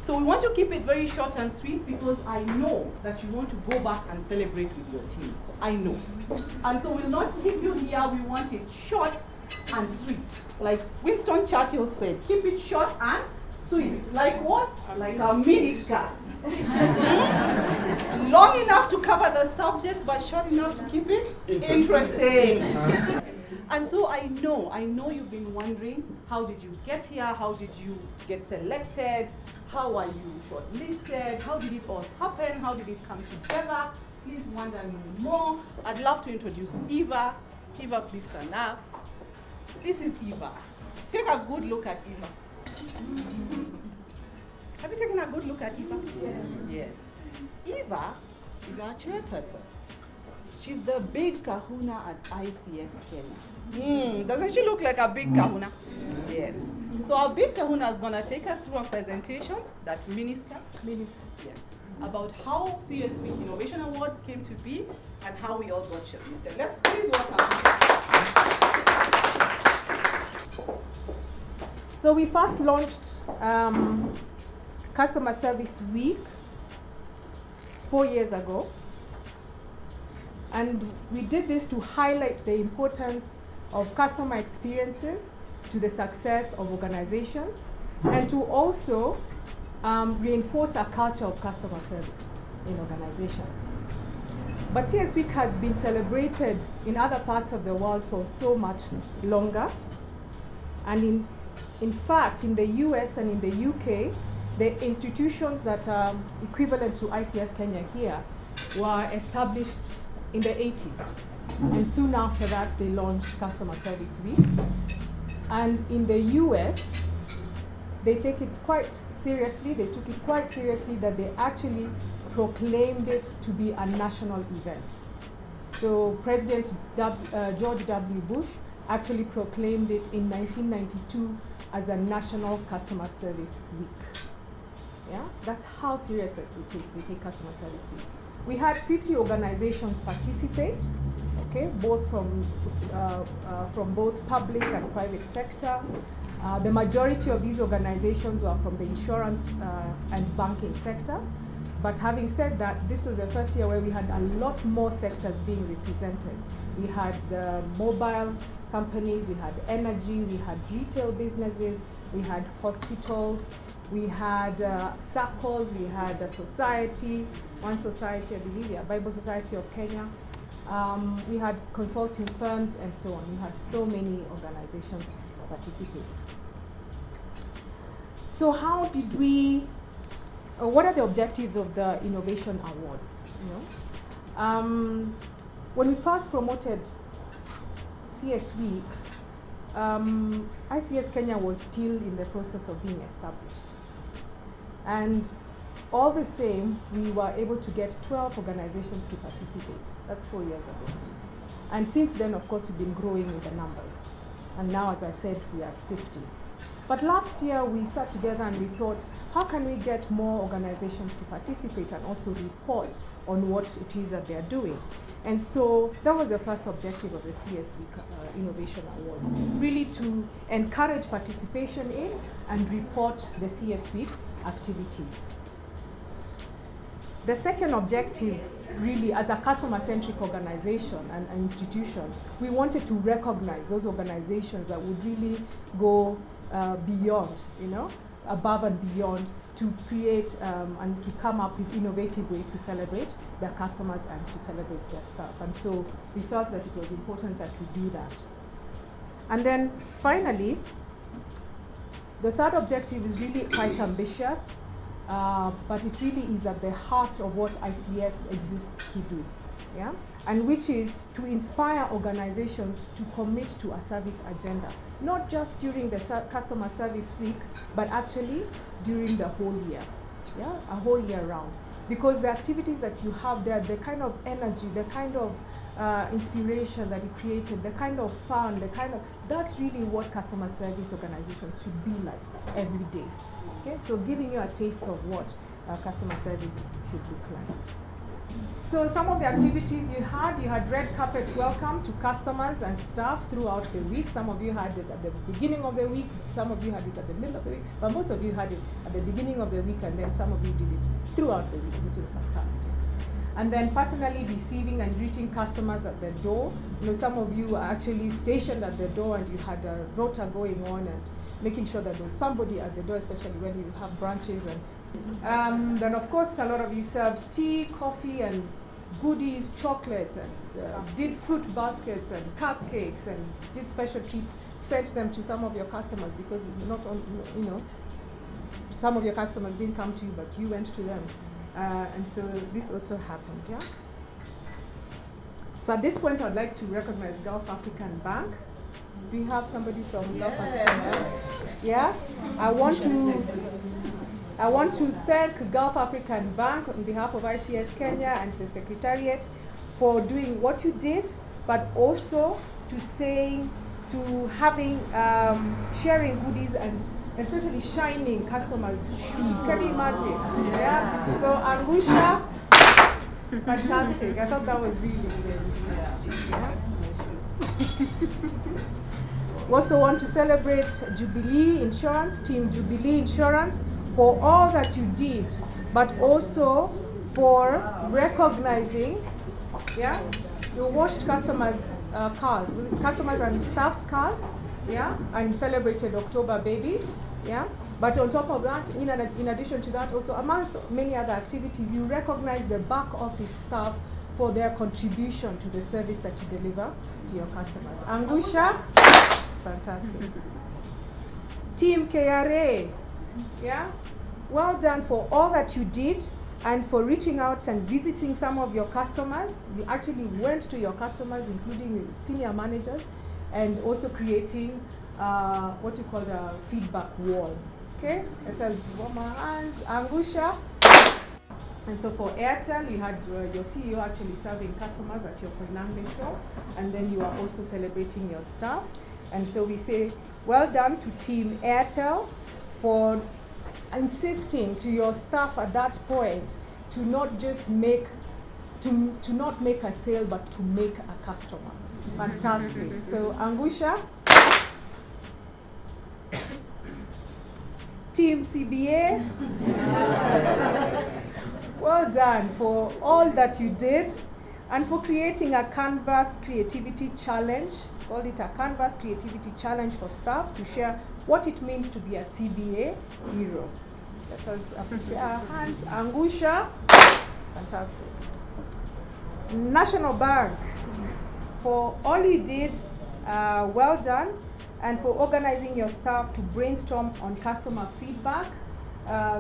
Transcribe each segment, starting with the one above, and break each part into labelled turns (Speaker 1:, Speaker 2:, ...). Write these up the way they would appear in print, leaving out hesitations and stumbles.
Speaker 1: So we want to keep it very short and sweet because I know that you want to go back and celebrate with your teams. I know. And so we'll not keep you here. We want it short and sweet. Like Winston Churchill said, keep it short and sweet. Like what? Like a mini skirt. Long enough to cover the subject, but short enough to keep it interesting. And so I know you've been wondering, how did you get here? How did you get selected? How are you shortlisted? How did it all happen? How did it come together? Please wonder more. I'd love to introduce Eva. Eva, please stand up. This is Eva. Take a good look at Eva. Have you taken a good look at Eva? Yes. Eva is our chairperson. She's the big kahuna at ICS Kenya. Doesn't she look like a big kahuna? Yes. So our big kahuna is going to take us through a presentation that's Minister, yes, about how CSWEEK Innovation Awards came to be and how we all got shortlisted. Let's please welcome.
Speaker 2: So we first launched Customer Service Week 4 years ago. And we did this to highlight the importance of customer experiences to the success of organizations and to also reinforce a culture of customer service in organizations. But CSWEEK has been celebrated in other parts of the world for so much longer. And in fact, in the US and in the UK, the institutions that are equivalent to ICS Kenya here were established in the 80s. And soon after that, they launched Customer Service Week. And in the US, they take it quite seriously. They took it quite seriously that they actually proclaimed it to be a national event. So President George W. Bush actually proclaimed it in 1992 as a National Customer Service Week. Yeah, that's how serious we take Customer Service Week. We had 50 organizations participate, okay, both from both public and private sector. The majority of these organizations were from the insurance and banking sector. But having said that, this was the first year where we had a lot more sectors being represented. We had the mobile companies, we had energy, we had retail businesses, we had hospitals, we had SACCOs, we had a society, one society, I believe, yeah, Bible Society of Kenya. We had consulting firms and so on. We had so many organizations participate. So how did we, what are the objectives of the Innovation Awards? You know? When we first promoted CSWEEK, ICS Kenya was still in the process of being established. And all the same, we were able to get 12 organizations to participate. That's 4 years ago. And since then, of course, we've been growing with the numbers. And now, as I said, we are 50. But last year, we sat together and we thought, how can we get more organizations to participate and also report on what it is that they're doing? And so that was the first objective of the CSWEEK Innovation Awards, really to encourage participation in and report the CSWEEK activities. The second objective, really, as a customer-centric organization and an institution, we wanted to recognize those organizations that would really go beyond, you know, above and beyond to create and to come up with innovative ways to celebrate their customers and to celebrate their staff. And so we felt that it was important that we do that. And then finally, the third objective is really quite ambitious, but it really is at the heart of what ICS exists to do, yeah? And which is to inspire organizations to commit to a service agenda, not just during the Customer Service Week, but actually during the whole year, yeah, a whole year round. Because the activities that you have there, the kind of energy, the kind of inspiration that it created, the kind of fun, that's really what customer service organizations should be like every day. Okay, so giving you a taste of what customer service should look like. So some of the activities you had red carpet welcome to customers and staff throughout the week. Some of you had it at the beginning of the week, some of you had it at the middle of the week, but most of you had it at the beginning of the week, and then some of you did it throughout the week, which is fantastic. And then personally receiving and greeting customers at the door. You know, some of you are actually stationed at the door and you had a rota going on and making sure that there's somebody at the door, especially when you have branches. And then of course a lot of you served tea, coffee and goodies, chocolates, and did fruit baskets and cupcakes and did special treats, sent them to some of your customers, because not on, you know, some of your customers didn't come to you, but you went to them. And so this also happened, yeah? So at this point, I'd like to recognize Gulf African Bank. Do we have somebody from Gulf African Bank? Yeah? I want to thank Gulf African Bank on behalf of ICS Kenya and the Secretariat for doing what you did, but also to having, sharing goodies and especially shining customers' shoes. Can you imagine? Yeah? So Angusha, fantastic. I thought that was really good. Yeah? We also want to celebrate Jubilee Insurance, Team Jubilee Insurance, for all that you did, but also for recognizing, yeah, you washed customers' cars, customers and staff's cars, yeah, and celebrated October babies, yeah. But on top of that, in addition to that, also amongst many other activities, you recognize the back office staff for their contribution to the service that you deliver to your customers. Angusha, fantastic. Team KRA, yeah, well done for all that you did and for reaching out and visiting some of your customers. You actually went to your customers, including senior managers, and also creating what you call a feedback wall. Okay, let us warm our hands. Angusha. And so for Airtel, you had your CEO actually serving customers at your Koinange show, and then you are also celebrating your staff. And so we say, well done to Team Airtel for insisting to your staff at that point to not just make, to not make a sale, but to make a customer. Fantastic. So Angusha. Team CBA. Well done for all that you did and for creating a Canvas Creativity Challenge. Called it a Canvas Creativity Challenge for staff to share what it means to be a CBA hero. Let us put our hands. Angusha. Fantastic. National Bank, for all you did, well done, and for organizing your staff to brainstorm on customer feedback.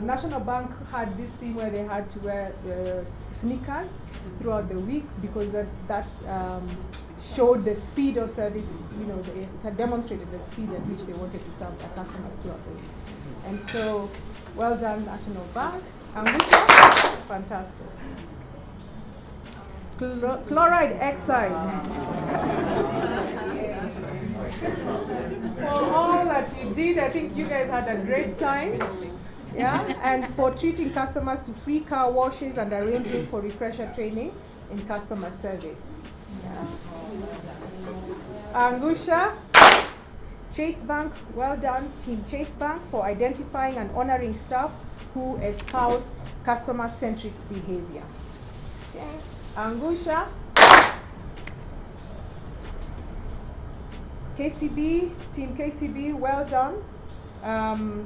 Speaker 2: National Bank had this thing where they had to wear sneakers throughout the week because that showed the speed of service. You know, it had demonstrated the speed at which they wanted to serve their customers throughout the week. And so, well done, National Bank. Angusha, fantastic. Chloride Exide. For all that you did, I think you guys had a great time. Yeah, and for treating customers to free car washes and arranging for refresher training in customer service. Yeah. Angusha. Chase Bank, well done, Team Chase Bank, for identifying and honoring staff who espouse customer-centric behavior. Okay. Angusha. KCB, Team KCB, well done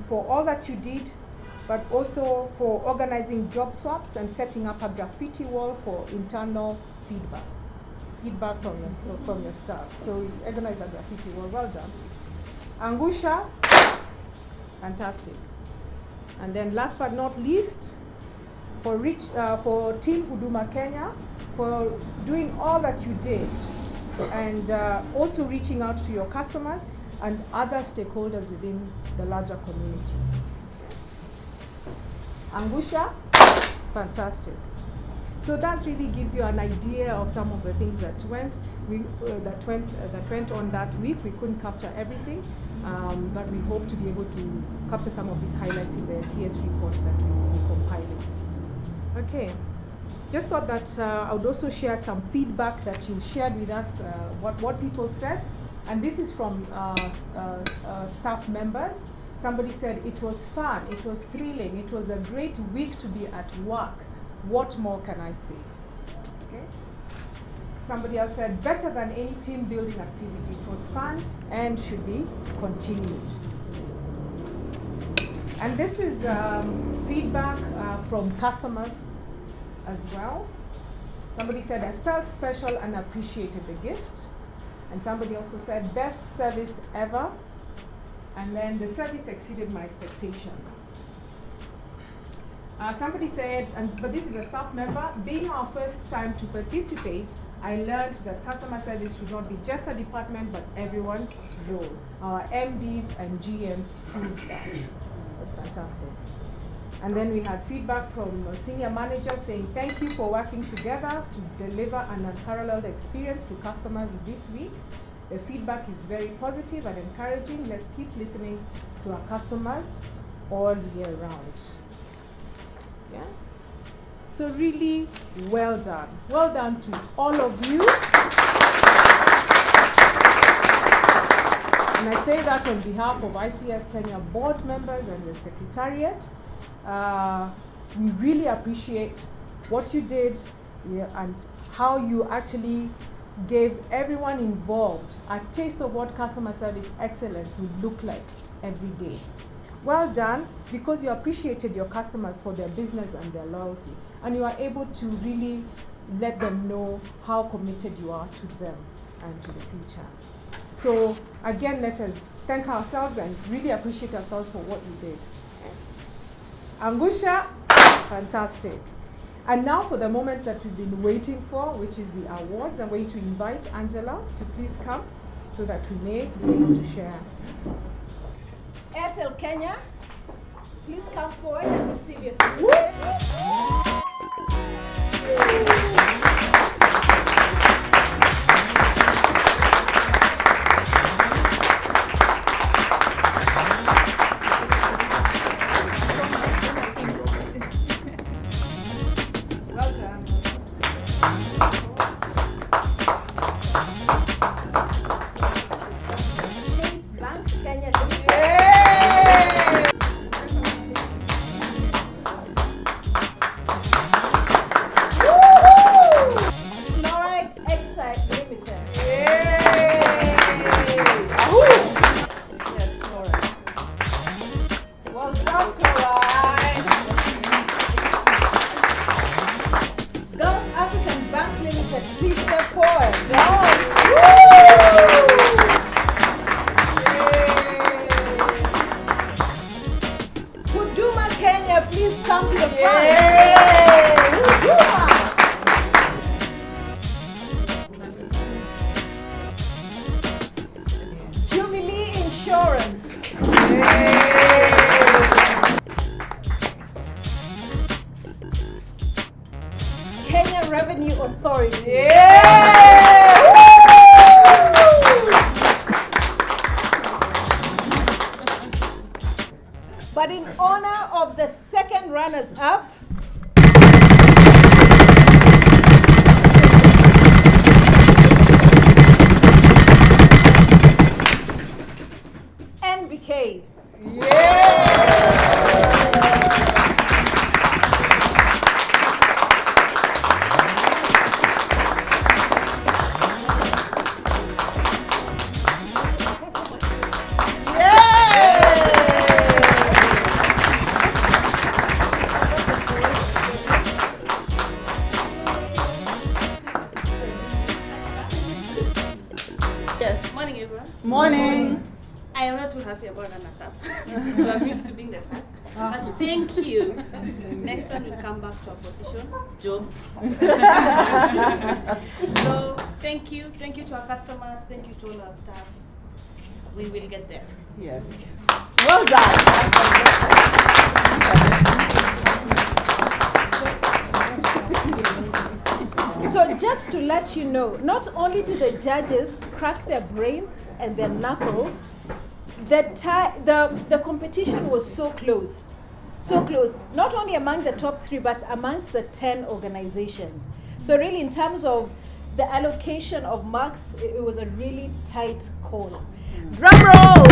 Speaker 2: for all that you did, but also for organizing job swaps and setting up a graffiti wall for internal feedback from your staff. So you organized a graffiti wall, well done. Angusha, fantastic. And then last but not least, for Team Huduma Kenya, for doing all that you did, and also reaching out to your customers and other stakeholders within the larger community. Angusha, fantastic. So that really gives you an idea of some of the things that went on that week. We couldn't capture everything, but we hope to be able to capture some of these highlights in the CS report that we will be compiling. Okay. just thought that I would also share some feedback that you shared with us, what people said. And this is from staff members. Somebody said it was fun, it was thrilling, it was a great week to be at work. What more can I say? Okay. Somebody else said, better than any team building activity. It was fun and should be continued. And this is feedback from customers as well. Somebody said, I felt special and appreciated the gift. And somebody also said, best service ever. And then the service exceeded my expectation. Somebody said, but this is a staff member, being our first time to participate, I learned that customer service should not be just a department, but everyone's role. Our MDs and GMs proved that. That's fantastic. And then we had feedback from a senior manager saying, thank you for working together to deliver an unparalleled experience to customers this week. The feedback is very positive and encouraging. Let's keep listening to our customers all year round. Yeah? So really, well done. Well done to all of you. And I say that on behalf of ICS Kenya board members and the Secretariat. We really appreciate what you did, and how you actually gave everyone involved a taste of what customer service excellence would look like every day. Well done, because you appreciated your customers for their business and their loyalty, and you are able to really let them know how committed you are to them and to the future. So again, let us thank ourselves and really appreciate ourselves for what you did. Angusha, fantastic. And now for the moment that we've been waiting for, which is the awards. I'm going to invite Angela to please come so that we may be able to share.
Speaker 3: Airtel Kenya, please come forward and receive your certificate. But in honor of the second runners-up, NBK.
Speaker 1: Morning.
Speaker 4: I am not too happy about runners-up. So I'm used to being the first. But thank you. Next time we'll come back to our position, Joe. So thank you. Thank you to our customers. Thank you to all our staff. We will get there.
Speaker 1: Yes. Well done.
Speaker 3: So just to let you know, not only did the judges crack their brains and their knuckles, the competition was so close. So close, not only among the top 3, but amongst the 10 organizations. So really, in terms of the allocation of marks, it was a really tight call. Drum roll!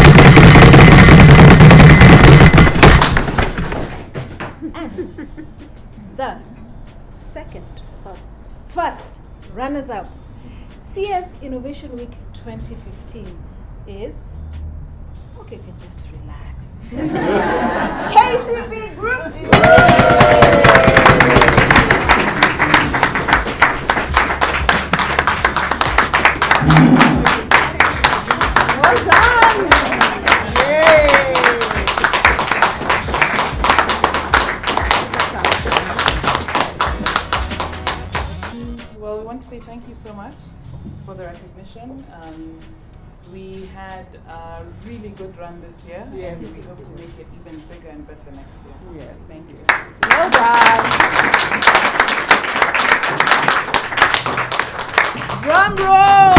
Speaker 3: And the first runners-up, CS Innovation Week 2015 is, okay, you can just relax. KCB Group.
Speaker 1: Well done. Yay.
Speaker 5: Well, we want to say thank you so much for the recognition. We had a really good run this year.
Speaker 1: Yes.
Speaker 5: And we hope to make it even bigger and better next year.
Speaker 1: Yes.
Speaker 5: Thank you.
Speaker 1: Well done.
Speaker 3: Drum roll!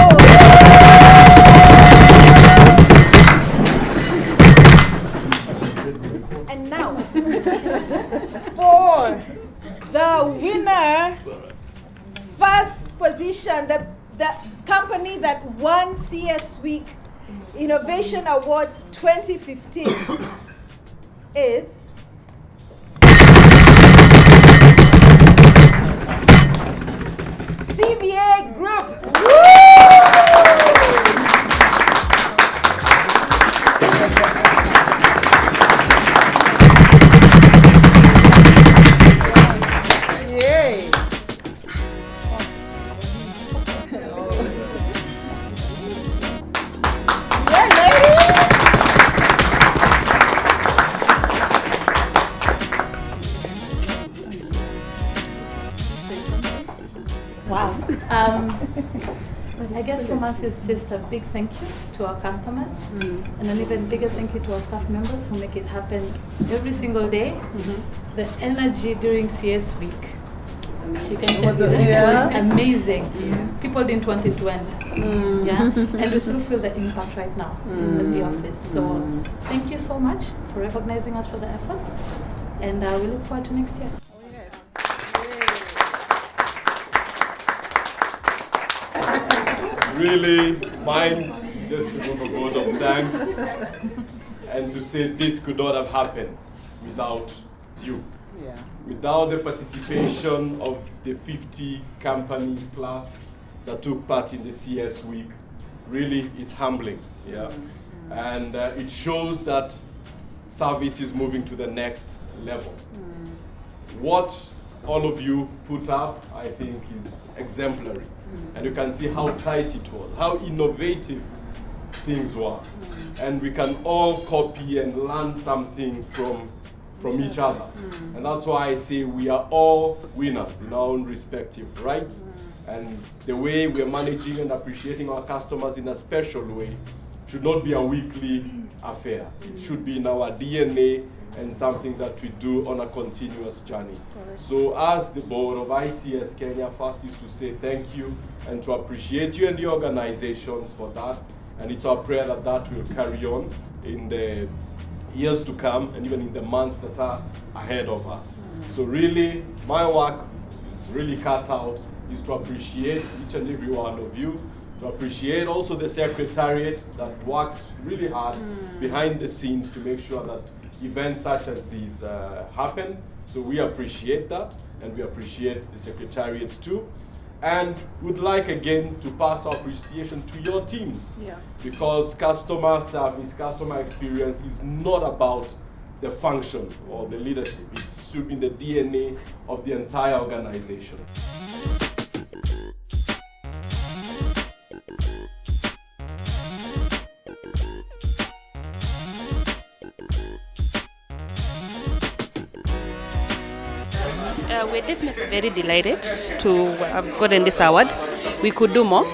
Speaker 3: And now, for the winner, first position, the company that won CSWEEK Innovation Awards 2015 is CBA Group.
Speaker 1: Yay. Yeah, lady.
Speaker 4: Wow. I guess from us it's just a big thank you to our customers and an even bigger thank you to our staff members who make it happen every single day. The energy during CS Week, she can tell you, it was amazing. People didn't want it to end. Yeah, and we still feel the impact right now in the office. So thank you so much for recognizing us for the efforts, and we look forward to next year.
Speaker 6: Really, mine is just to give a word of thanks and to say this could not have happened without you.
Speaker 1: Yeah.
Speaker 6: Without the participation of the 50 companies plus that took part in the CS Week, really it's humbling. Yeah. And it shows that service is moving to the next level. What all of you put up, I think, is exemplary. And you can see how tight it was, how innovative things were. And we can all copy and learn something from each other. And that's why I say we are all winners in our own respective rights. And the way we are managing and appreciating our customers in a special way should not be a weekly affair. It should be in our DNA and something that we do on a continuous journey. So as the board of ICS Kenya, first is to say thank you and to appreciate you and the organizations for that. And it's our prayer that that will carry on in the years to come and even in the months that are ahead of us. So really, my work is really cut out, is to appreciate each and every one of you, to appreciate also the secretariat that works really hard behind the scenes to make sure that events such as these happen. So we appreciate that, and we appreciate the secretariat too. And would like again to pass our appreciation to your teams. Because customer service, customer experience is not about the function or the leadership. It should be the DNA of the entire organization.
Speaker 4: We're definitely very delighted to have gotten this award. We could do more,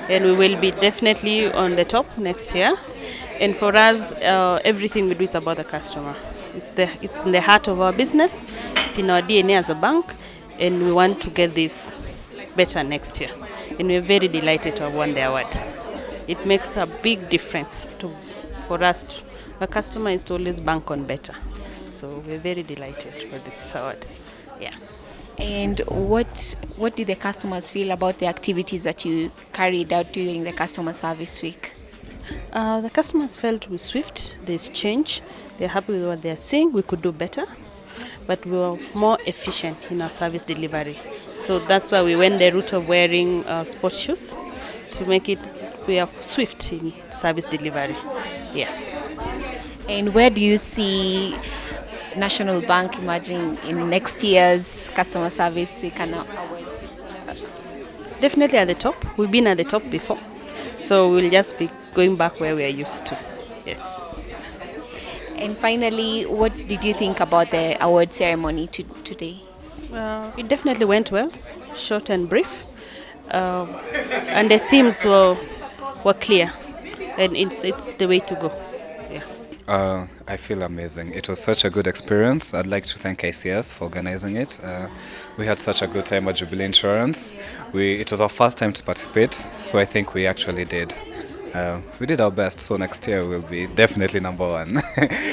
Speaker 4: and we will be definitely on the top next year. And for us, everything we do is about the customer. It's in the heart of our business. It's in our DNA as a bank, and we want to get this better next year. And we're very delighted to have won the award. It makes a big difference for us. The customer is to always bank on better.
Speaker 7: So we're very delighted for this award. Yeah.
Speaker 8: And what did the customers feel about the activities that you carried out during the customer service week?
Speaker 7: The customers felt with swift, there's change, they're happy with what they're seeing. We could do better, but we were more efficient in our service delivery. So that's why we went the route of wearing sports shoes to make it, we are swift in service delivery. Yeah.
Speaker 8: And where do you see National Bank emerging in next year's customer service week and awards?
Speaker 7: Definitely at the top. We've been at the top before. So we'll just be going back where we are used to. Yes.
Speaker 8: And finally, what did you think about the award ceremony today?
Speaker 7: It definitely went well, short and brief. And the themes were clear. And it's the way to go. Yeah.
Speaker 9: I feel amazing. It was such a good experience. I'd like to thank ICS for organizing it. We had such a good time at Jubilee Insurance. It was our first time to participate, so I think we actually did. We did our best, so next year we'll be definitely number one.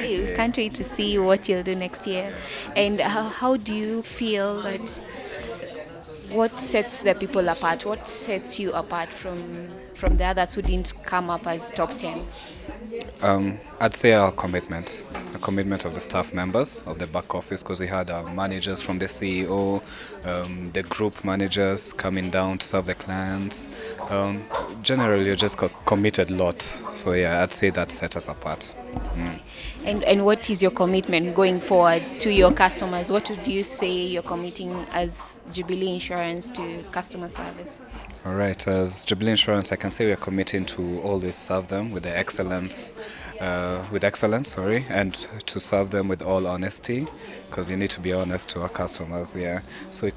Speaker 8: You can't wait to see what you'll do next year. And how do you feel that, what sets the people apart? What sets you apart from the others who didn't come up as top 10?
Speaker 9: I'd say our commitment of the staff members of the back office, because we had our managers from the CEO, the group managers coming down to serve the clients. Generally, just committed a lot. So yeah, I'd say that set us apart.
Speaker 8: And what is your commitment going forward to your customers? What would you say you're committing as Jubilee Insurance to customer service?
Speaker 9: All right, as Jubilee Insurance, I can say we are committing to always serve them with excellence, and to serve them with all honesty, because you need to be honest to our customers. Yeah, so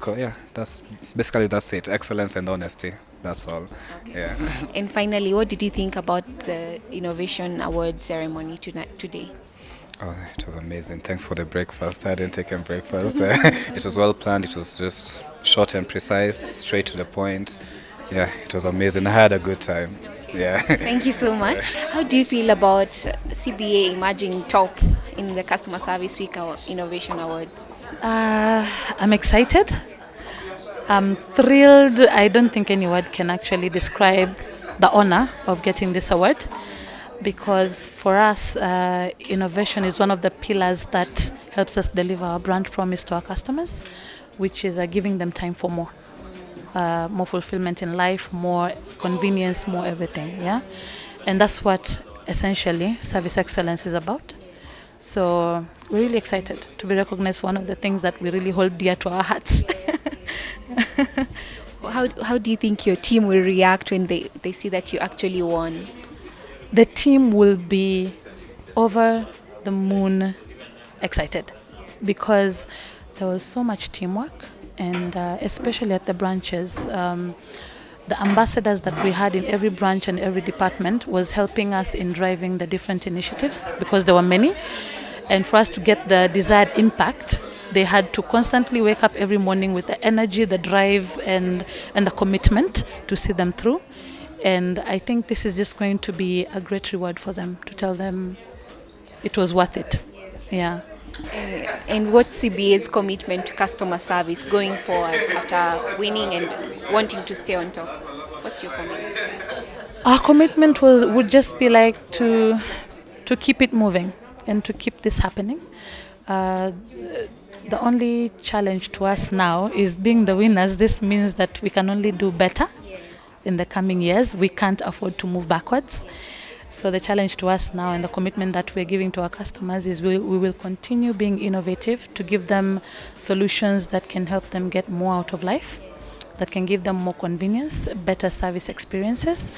Speaker 9: that's it. Excellence and honesty. That's all. Okay. Yeah.
Speaker 8: And finally, what did you think about the Innovation Award ceremony today?
Speaker 9: Oh, it was amazing. Thanks for the breakfast. I didn't take a breakfast. It was well planned. It was just short and precise, straight to the point. Yeah, it was amazing. I had a good time. Yeah.
Speaker 8: Thank you so much. How do you feel about CBA emerging top in the Customer Service Week Innovation Awards?
Speaker 4: I'm excited. I'm thrilled. I don't think any word can actually describe the honor of getting this award, because for us, innovation is one of the pillars that helps us deliver our brand promise to our customers, which is giving them time for more fulfillment in life, more convenience, more everything. Yeah, and that's what essentially service excellence is about. So we're really excited to be recognized for one of the things that we really hold dear to our hearts.
Speaker 8: How do you think your team will react when they see that you actually won?
Speaker 4: The team will be over the moon excited, because there was so much teamwork, and especially at the branches, the ambassadors that we had in every branch and every department was helping us in driving the different initiatives, because there were many, and for us to get the desired impact, they had to constantly wake up every morning with the energy, the drive, and the commitment to see them through. And I think this is just going to be a great reward for them, to tell them it was worth it. Yeah.
Speaker 8: And what's CBA's commitment to customer service going forward after winning and wanting to stay on top? What's your commitment?
Speaker 4: Our commitment would just be like to keep it moving and to keep this happening. The only challenge to us now is being the winners. This means that we can only do better in the coming years. We can't afford to move backwards. So the challenge to us now, and the commitment that we're giving to our customers, is we will continue being innovative to give them solutions that can help them get more out of life, that can give them more convenience, better service experiences.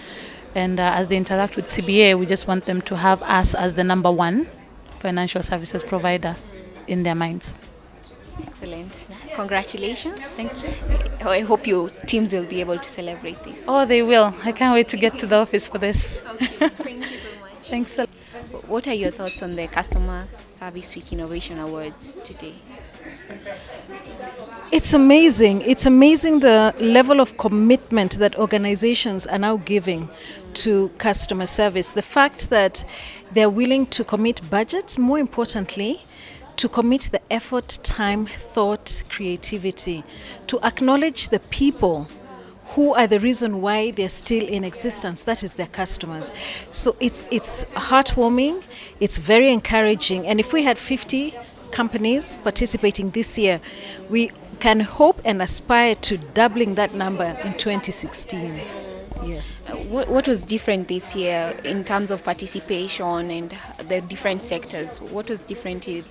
Speaker 4: And as they interact with CBA, we just want them to have us as the number one financial services provider in their minds.
Speaker 8: Excellent. Congratulations.
Speaker 4: Thank you.
Speaker 8: I hope your teams will be able to celebrate this.
Speaker 4: Oh, they will. I can't wait to get to the office for this.
Speaker 8: Okay. Thank you so much.
Speaker 4: Thanks a lot.
Speaker 8: What are your thoughts on the Customer Service Week Innovation Awards today?
Speaker 3: It's amazing. It's amazing the level of commitment that organizations are now giving to customer service. The fact that they're willing to commit budgets, more importantly, to commit the effort, time, thought, creativity, to acknowledge the people who are the reason why they're still in existence, that is their customers. So it's heartwarming, it's very encouraging, and if we had 50 companies participating this year, we can hope and aspire to doubling that number in 2016. Yes.
Speaker 8: What was different this year in terms of participation and the different sectors? What was different in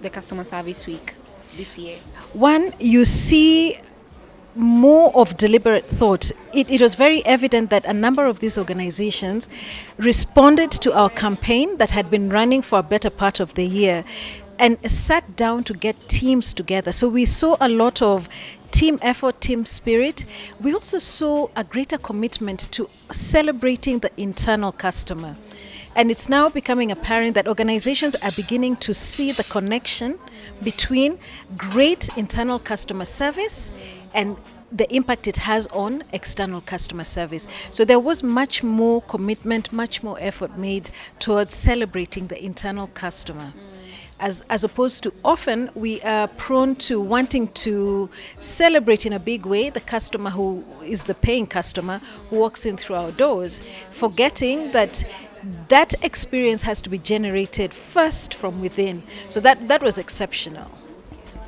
Speaker 8: the Customer Service Week this year?
Speaker 3: One, you see more of deliberate thought. It was very evident that a number of these organizations responded to our campaign that had been running for a better part of the year and sat down to get teams together. So we saw a lot of team effort, team spirit. We also saw a greater commitment to celebrating the internal customer. And it's now becoming apparent that organizations are beginning to see the connection between great internal customer service and the impact it has on external customer service. So there was much more commitment, much more effort made towards celebrating the internal customer. As opposed to often we are prone to wanting to celebrate in a big way the customer who is the paying customer who walks in through our doors, forgetting that that experience has to be generated first from within. So that was exceptional.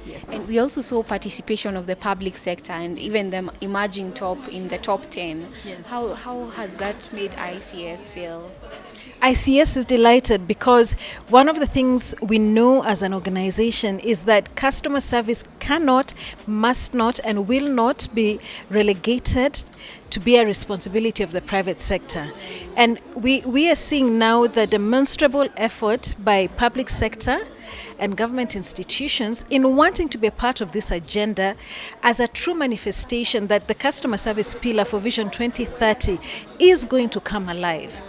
Speaker 8: Yes. And we also saw participation of the public sector and even them emerging in the top 10.
Speaker 3: Yes.
Speaker 8: How has that made ICS feel?
Speaker 3: ICS is delighted because one of the things we know as an organization is that customer service cannot, must not, and will not be relegated to be a responsibility of the private sector. And we are seeing now the demonstrable effort by public sector and government institutions in wanting to be a part of this agenda as a true manifestation that the customer service pillar for Vision 2030 is going to come alive.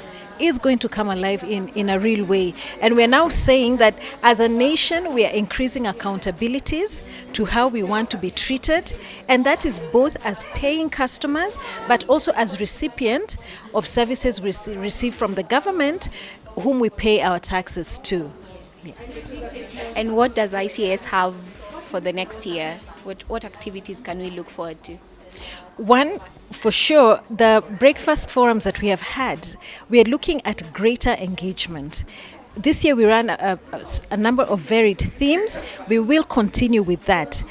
Speaker 3: In a real way. And we're now saying that as a nation, we are increasing accountabilities to how we want to be treated. And that is both as paying customers, but also as recipient of services we receive from the government, whom we pay our taxes to. Yes.
Speaker 8: And what does ICS have for the next year? What activities can we look forward to?
Speaker 3: One, for sure, the breakfast forums that we have had, we are looking at greater engagement. This year we ran a number of varied themes. We will continue with that.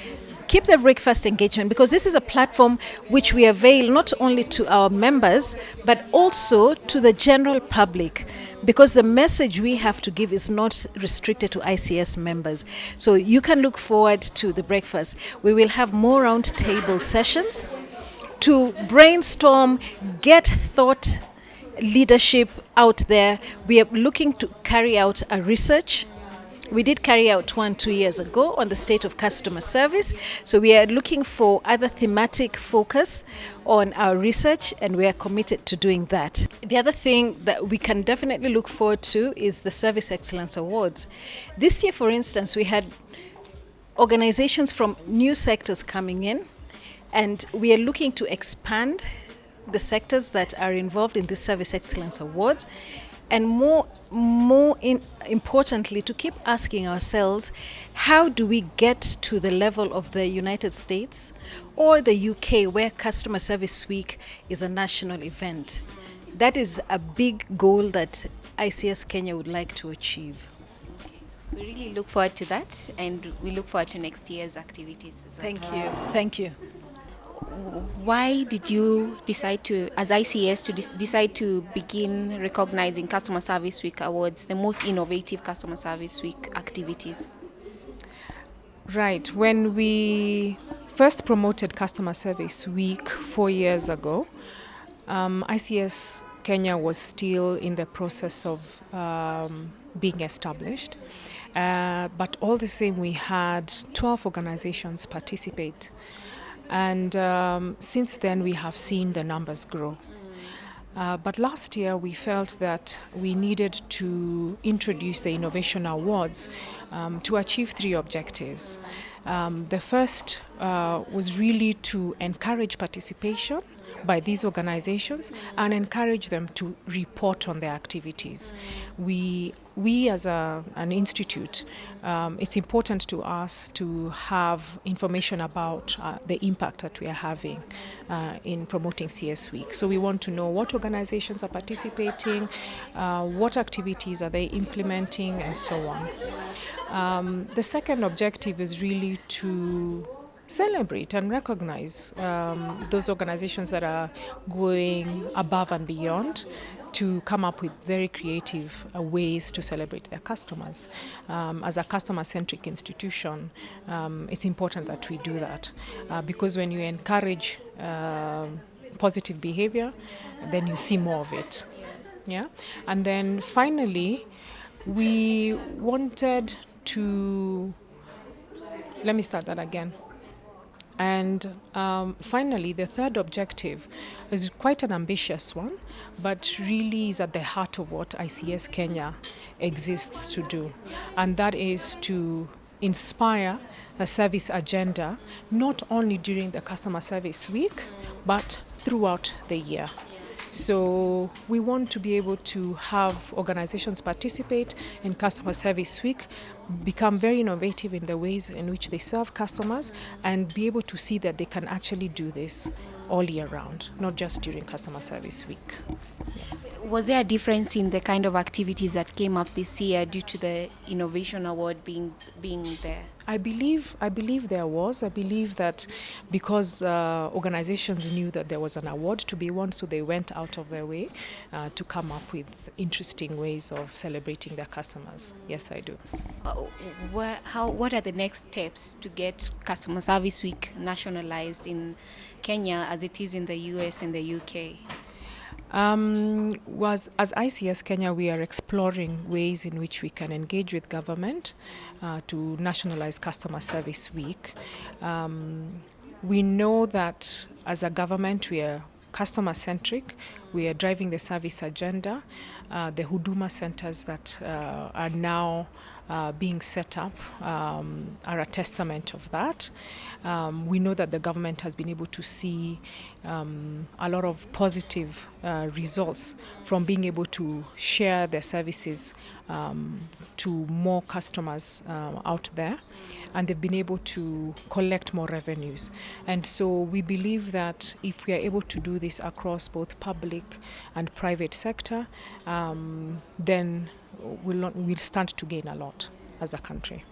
Speaker 3: Keep the breakfast engagement because this is a platform which we avail not only to our members but also to the general public, because the message we have to give is not restricted to ICS members. So you can look forward to the breakfast. We will have more round table sessions to brainstorm, get thought leadership out there. We are looking to carry out a research. We did carry out one 2 years ago on the state of customer service. So we are looking for other thematic focus on our research, and we are committed to doing that. The other thing that we can definitely look forward to is the Service Excellence Awards. This year, for instance, we had organizations from new sectors coming in, and we are looking to expand the sectors that are involved in this Service Excellence Awards, and importantly, to keep asking ourselves, how do we get to the level of the United States or the UK, where Customer Service Week is a national event? That is a big goal that ICS Kenya would like to achieve.
Speaker 8: We really look forward to that, and we look forward to next year's activities as well.
Speaker 3: Thank you.
Speaker 8: Why did you decide to, as ICS, decide to begin recognizing Customer Service Week Awards, the most innovative Customer Service Week activities?
Speaker 2: Right. When we first promoted Customer Service Week 4 years ago, ICS Kenya was still in the process of being established. But all the same, we had 12 organizations participate. And since then, we have seen the numbers grow. But last year, we felt that we needed to introduce the Innovation Awards to achieve 3 objectives. The first was really to encourage participation by these organizations and encourage them to report on their activities. We as an institute, it's important to us to have information about the impact that we are having in promoting CS Week. So we want to know what organizations are participating, what activities are they implementing, and so on. The second objective is really to celebrate and recognize those organizations that are going above and beyond to come up with very creative ways to celebrate their customers. As a customer-centric institution, it's important that we do that because when you encourage positive behavior, then you see more of it. Yeah? And then finally, we wanted to... Let me start that again. And finally, the third objective is quite an ambitious one, but really is at the heart of what ICS Kenya exists to do. And that is to inspire a service agenda, not only during the Customer Service Week, but throughout the year. So we want to be able to have organizations participate in Customer Service Week, become very innovative in the ways in which they serve customers, and be able to see that they can actually do this all year round, not just during Customer Service Week. Yes.
Speaker 8: Was there a difference in the kind of activities that came up this year due to the Innovation Award being there?
Speaker 2: I believe there was. I believe that because organizations knew that there was an award to be won, so they went out of their way to come up with interesting ways of celebrating their customers. Yes, I do.
Speaker 8: What are the next steps to get Customer Service Week nationalized in Kenya as it is in the US and the UK? As ICS Kenya, we are exploring ways in which we can engage with government to nationalize Customer Service Week. We know that as a government, we are customer-centric. We are driving the service agenda. The Huduma centers that are now being set up are a testament of that. We know that the government has been able to see a lot of positive results from being able to share their services to more customers out there, and they've been able to collect more revenues. And so we believe that if we are able to do this across both public and private sector, then we'll stand to gain a lot as a country.